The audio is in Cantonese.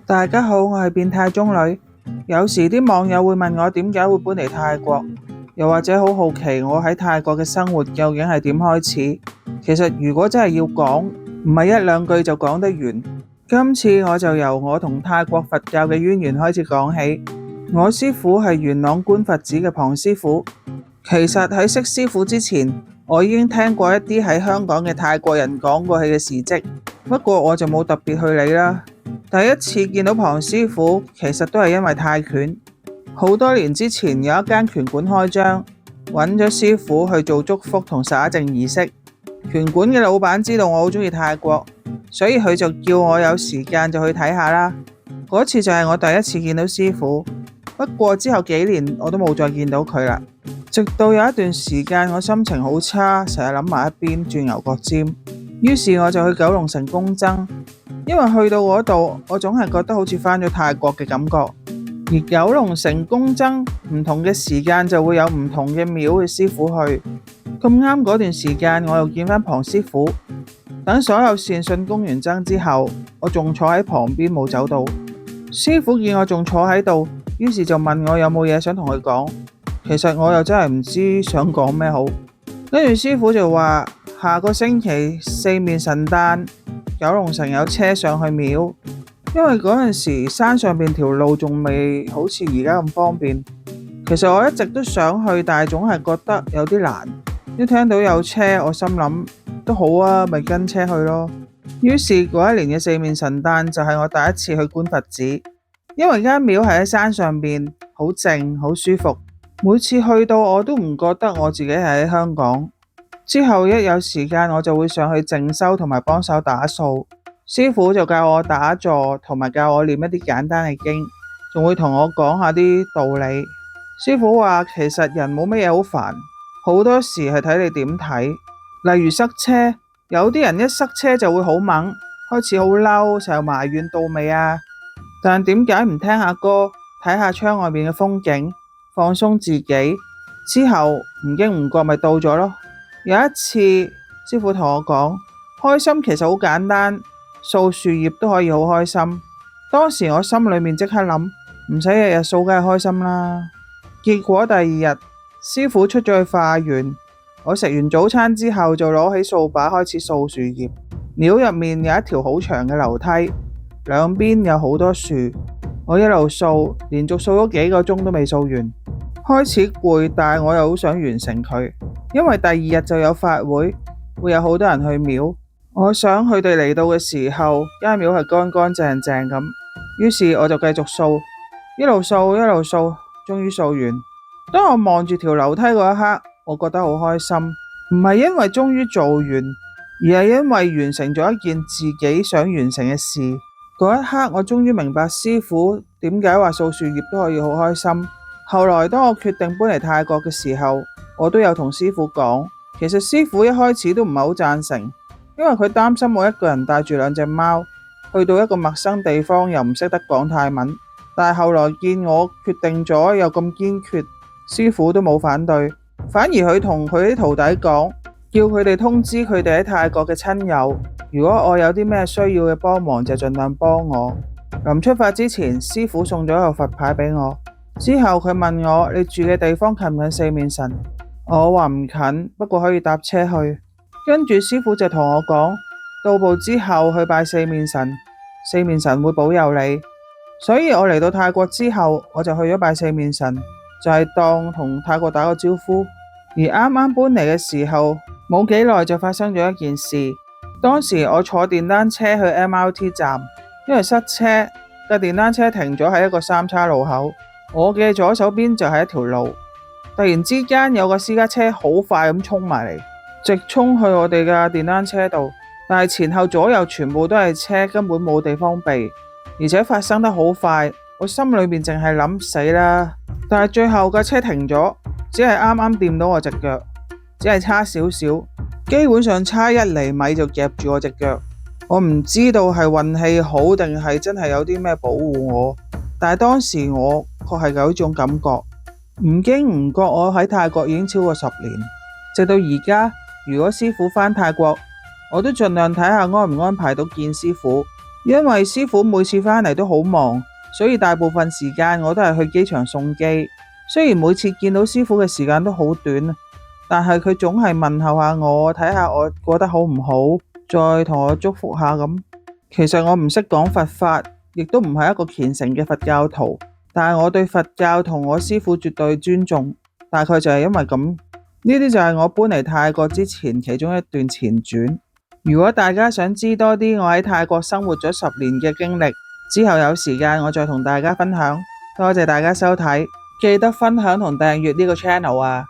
大家好，我係變態中女。有時啲網友會問我點解會搬嚟泰國，又或者好好奇我喺泰國嘅生活究竟係點開始。其實如果真係要講，唔係一兩句就講得完。今次我就由我同泰國佛教嘅淵源開始講起。我師父係元朗觀佛寺嘅龐師傅。其實喺識師父之前，我已經聽過一啲喺香港嘅泰國人講過佢嘅事蹟，不過我就冇特別去理啦。第一次見到龐師傅，其實都係因為泰拳。好多年之前有一間拳館開張，揾咗師傅去做祝福同灑淨儀式。拳館嘅老闆知道我好鍾意泰國，所以佢就叫我有時間就去睇下啦。嗰次就係我第一次見到師傅，不過之後幾年我都冇再見到佢啦。直到有一段時間我心情好差，成日諗埋一邊轉牛角尖，於是我就去九龍城公僧。因為去到嗰度，我總係覺得好似返咗泰國嘅感覺。而九龍城公僧唔同嘅時間就會有唔同嘅廟嘅師傅去。咁啱嗰段時間我又見返龐師傅。等所有善信供完僧之後，我仲坐喺旁邊冇走到。師傅見我仲坐喺度，於是就問我有冇嘢想同佢講。其實我又真係唔知想講咩好。跟住師傅就話下個星期四面神誕，九龍城有車上去廟。因為嗰陣時山上邊條路仲未好似而家咁方便。其實我一直都想去，但係總係覺得有啲難。一聽到有車，我心諗都好啊，咪跟車去咯。於是嗰一年嘅四面神誕就係我第一次去觀佛寺。因為間廟係喺山上邊，好靜好舒服。每次去到我都唔覺得我自己係喺香港。之後一有時間我就會上去靜修同埋幫手打掃。師傅就教我打坐同埋教我念一啲簡單嘅經，仲會同我講下啲道理。師傅話其實人冇乜嘢好煩，好多時係睇你點睇。例如塞車，有啲人一塞車就會好猛，開始好嬲，成日埋怨到尾啊。但點解唔聽下歌，睇下窗外面嘅風景，放鬆自己，之後唔經唔覺咪到咗咯。有一次師傅同我講，開心其實好簡單，掃樹葉都可以好開心。當時我心裏面即刻諗，唔使日日掃梗係開心啦。結果第二日師傅出咗去化緣，我食完早餐之後就攞起掃把開始掃樹葉。廟入面有一條好長嘅樓梯，兩邊有好多樹，我一路掃，連續掃咗幾個鐘都未掃完。開始攰，但係我又好想完成佢，因為第二日就有法會，會有好多人去廟。我想佢哋嚟到嘅時候，間廟係乾乾淨淨咁。於是我就繼續掃，一路掃一路掃，終於掃完。當我望住條樓梯嗰一刻，我覺得好開心，唔係因為終於做完，而係因為完成咗一件自己想完成嘅事。嗰一刻我終於明白師父點解話掃樹葉都可以好開心。後來當我決定搬嚟泰國嘅時候，我都有同師父講，其實師父一開始都唔係好贊成，因為佢擔心我一個人帶住兩隻貓去到一個陌生地方，又唔識得講泰文。但係後來見我決定咗又咁堅決，師父都冇反對，反而佢同佢啲徒弟講，叫佢哋通知佢哋喺泰國嘅親友，如果我有啲咩需要嘅幫忙就盡量幫我。臨出發之前，師父送咗一個佛牌俾我。之後佢問我，你住嘅地方近唔近四面神？我話唔近，不過可以搭車去。跟住師父就同我講，到步之後去拜四面神，四面神會保佑你。所以我嚟到泰國之後，我就去咗拜四面神，就係當同泰國打個招呼。而啱啱搬嚟嘅時候，冇幾耐就發生咗一件事。當時我坐電單車去 MRT 站，因為塞車，架電單車停咗喺一個三叉路口。我嘅左手邊就係一條路，突然之間有個私家車好快咁衝埋嚟，直衝去我哋嘅電單車度，但係前後左右全部都係車，根本冇地方避，而且發生得好快，我心裏面淨係諗死啦。但係最後架車停咗，只係啱啱掂到我隻腳，只係差少少，基本上差1厘米就夾住我隻腳。我唔知道係運氣好定係真係有啲咩保護我，但係當時我確係有一種感覺，唔經唔覺我喺泰國已經超過10年，直到而家，如果師父返泰國，我都盡量睇下安唔安排到見師父。因為師傅每次返嚟都好忙，所以大部分時間我都係去機場送機。雖然每次見到師傅嘅時間都好短，但係佢總係問候下我，睇下我過得好唔好，再同我祝福下咁。其實我唔識講佛法，亦都唔係一個虔誠嘅佛教徒，但係我對佛教同我師父絕對尊重。大概就係因為咁，呢啲就係我搬嚟泰國之前其中一段前傳。如果大家想知多啲我喺泰國生活咗10年嘅經歷，之後有時間我再同大家分享。多謝大家收睇，記得分享同訂閱呢個 channel啊！